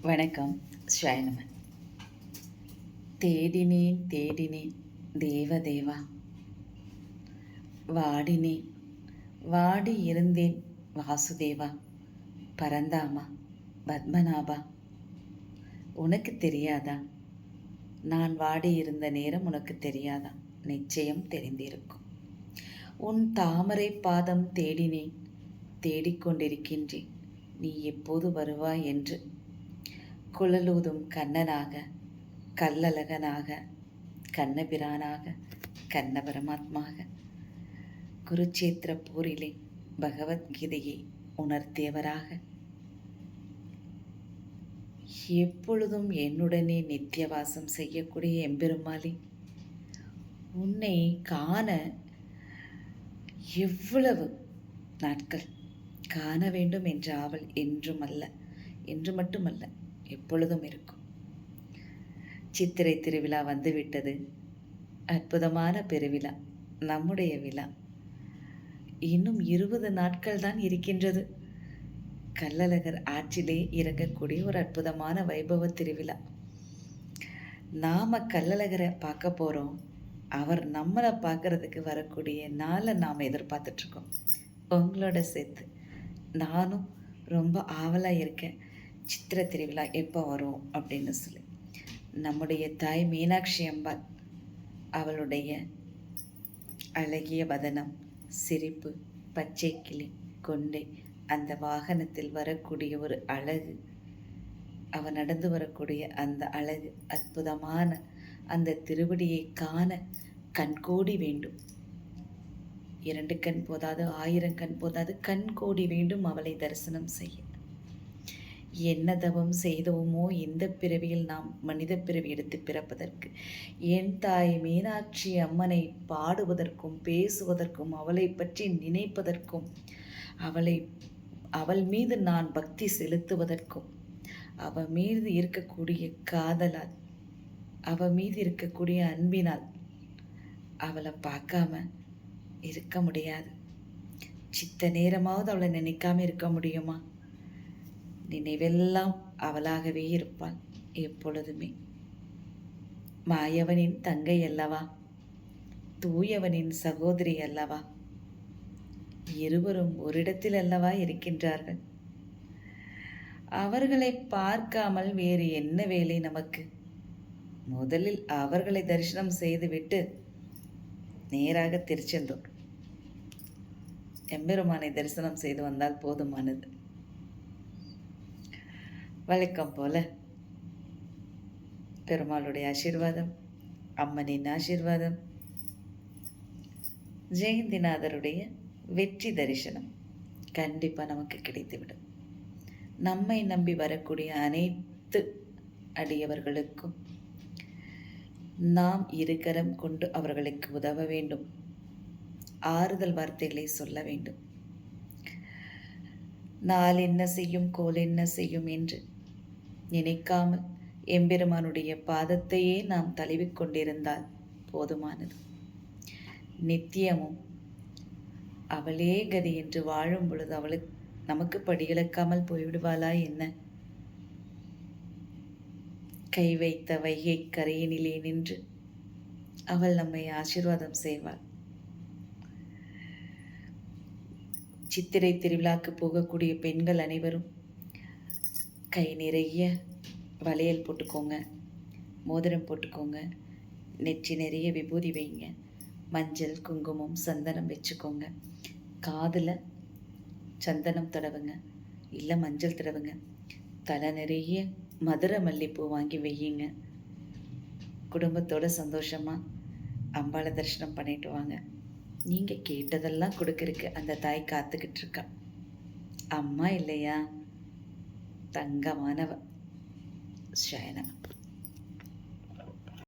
வணக்கம். ஸ்ரீநமன். தேடினேன் தேடினேன் தேவதேவா, வாடினேன் வாடி இருந்தேன் வாசுதேவா, பரந்தாமா பத்மநாபா. உனக்கு தெரியாதா? நான் வாடி இருந்த நேரம் உனக்கு தெரியாதா? நிச்சயம் தெரிந்திருக்கும். உன் தாமரை பாதம் தேடினேன், தேடிக்கொண்டிருக்கின்றேன். நீ எப்போது வருவாய் என்று. குழலூதும் கண்ணனாக, கல்லழகனாக, கண்ணபிரானாக, கண்ண பரமாத்மாக, குருச்சேத்திர போரிலே பகவத்கீதையை உணர்த்தியவராக, எப்பொழுதும் என்னுடனே நித்தியவாசம் செய்யக்கூடிய எம்பெருமாளே, உன்னை காண எவ்வளவு நாட்கள் காண வேண்டும் என்ற ஆவல் என்று மட்டுமல்ல எப்பொழுதும் இருக்கும். சித்திரை திருவிழா வந்துவிட்டது. அற்புதமான பெருவிழா, நம்முடைய விழா. இன்னும் 20 நாட்கள் தான் இருக்கின்றது. கள்ளழகர் ஆற்றிலே இறங்கக்கூடிய ஒரு அற்புதமான வைபவ திருவிழா. நாம கள்ளழகரை பார்க்க போகிறோம். அவர் நம்மளை பார்க்கறதுக்கு வரக்கூடிய நாளை நாம் எதிர்பார்த்துட்ருக்கோம். உங்களோட சேர்த்து நானும் ரொம்ப ஆவலாக இருக்கேன். சித்திரை திருவிழா எப்போ வரும் அப்படின்னு சொல்லி. நம்முடைய தாய் மீனாட்சி அம்பாள், அவளுடைய அழகிய வதனம், சிரிப்பு, பச்சை கிளி கொண்டை, அந்த வாகனத்தில் வரக்கூடிய ஒரு அழகு, அவன் நடந்து வரக்கூடிய அந்த அழகு, அற்புதமான அந்த திருவடியை காண கண்கோடி வேண்டும். 2 கண் போதாது, 1000 கண் போதாது, கண்கோடி வேண்டும் அவளை தரிசனம் செய்ய. என்ன தவம் செய்தோமோ இந்த பிறவியில் நாம் மனித பிறவி எடுத்து பிறப்பதற்கு, என் தாய் மீனாட்சி அம்மனை பாடுவதற்கும் பேசுவதற்கும், அவளை பற்றி நினைப்பதற்கும், அவள் மீது நான் பக்தி செலுத்துவதற்கும், அவள் மீது இருக்கக்கூடிய காதலால், அவள் மீது இருக்கக்கூடிய அன்பினால் அவளை பார்க்காம இருக்க முடியாது. சித்த நேரமாவது அவளை நினைக்காம இருக்க முடியுமா? நினைவெல்லாம் அவளாகவே இருப்பாள் எப்பொழுதுமே. மாயவனின் தங்கை அல்லவா, தூயவனின் சகோதரி அல்லவா, இருவரும் ஒரு இடத்தில் அல்லவா இருக்கின்றார்கள். அவர்களை பார்க்காமல் வேறு என்ன வேலை நமக்கு? முதலில் அவர்களை தரிசனம் செய்துவிட்டு நேராக திருச்செந்தூர் எம்பெருமானை தரிசனம் செய்து வந்தால் போதுமானது. வழக்கம் போல பெருமாளுடைய ஆசீர்வாதம், அம்மனின் ஆசீர்வாதம், ஜெயந்திநாதருடைய வெற்றி தரிசனம் கண்டிப்பாக நமக்கு கிடைத்துவிடும். நம்மை நம்பி வரக்கூடிய அனைத்து அடியவர்களுக்கும் நாம் இருகரம் கொண்டு அவர்களுக்கு உதவ வேண்டும். ஆறுதல் வார்த்தைகளை சொல்ல வேண்டும். நாள் என்ன செய்யும், கோல் என்ன செய்யும் என்று நினைக்காமல் எம்பெருமானுடைய பாதத்தையே நாம் தழுவிக் கொண்டிருந்தால் போதுமானது. நித்தியமும் அவளே கதி என்று வாழும் பொழுது அவளுக்கு நமக்கு படியிழக்காமல் போய்விடுவாளா என்ன? கை வைத்த வைகை கரையினிலே நின்று அவள் நம்மை ஆசீர்வாதம் செய்வாள். சித்திரை திருவிழாக்கு போகக்கூடிய பெண்கள் அனைவரும் கை நிறைய வளையல் போட்டுக்கோங்க, மோதிரம் போட்டுக்கோங்க, நெற்றி நிறைய விபூதி வைங்க, மஞ்சள் குங்குமம் சந்தனம் வச்சுக்கோங்க, காதில் சந்தனம் தடவுங்க, இல்லை மஞ்சள் தடவுங்க, தலை நிறைய மதுரை மல்லிப்பூ வாங்கி வையுங்க. குடும்பத்தோட சந்தோஷமாக அம்பாளை தரிசனம் பண்ணிட்டு வாங்க. நீங்கள் கேட்டதெல்லாம் கொடுக்கறதுக்கு அந்த தாய் காத்துக்கிட்டு இருக்கா. அம்மா இல்லையா? தங்கமானவ. ஸ்ரீநமன்.